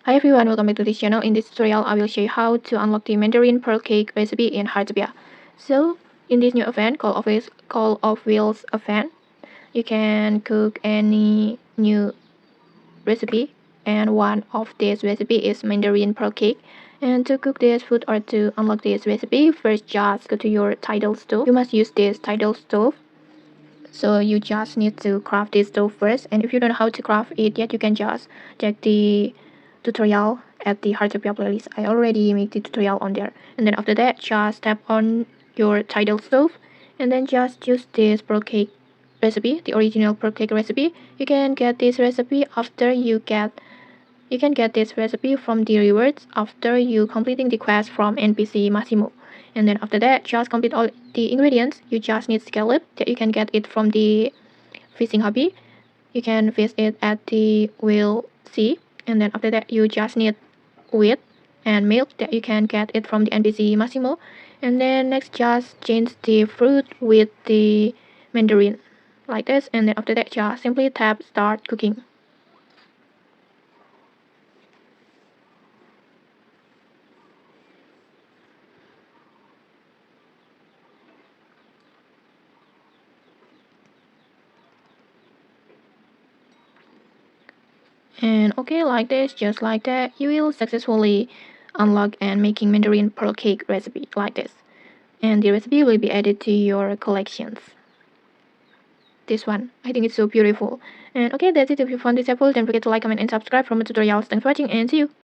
Hi everyone, welcome back to this channel. In this tutorial, I will show you how to unlock the Mandarin Pearl Cake recipe in Heartopia. So, in this new event Call of Wheels event, you can cook any new recipe, and one of this recipe is Mandarin Pearl Cake. And to cook this food or to unlock this recipe, first just go to your Tidal Stove. You must use this Tidal Stove. So you just need to craft this stove first, and if you don't know how to craft it yet, you can just check the tutorial at the Heartopia playlist. I already made the tutorial on there. And then after that, just tap on your Tidal Stove and then just use this pearl cake recipe, the original pearl cake recipe. You can get this recipe after you can get this recipe from the rewards after you completing the quest from NPC Masimo. And then after that, just complete all the ingredients. You just need scallop that you can get it from the fishing hobby. You can fish it at the whale sea. And then after that, you just need wheat and milk that you can get it from the NPC Masimo. And then next, just change the fruit with the mandarin like this. And then after that, just simply tap start cooking. And okay, like this, just like that, you will successfully unlock and making Mandarin Pearl Cake recipe like this. And the recipe will be added to your collections. This one, I think it's so beautiful. And okay, that's it. If you found this helpful, don't forget to like, comment, and subscribe for more tutorials. Thanks for watching, and see you.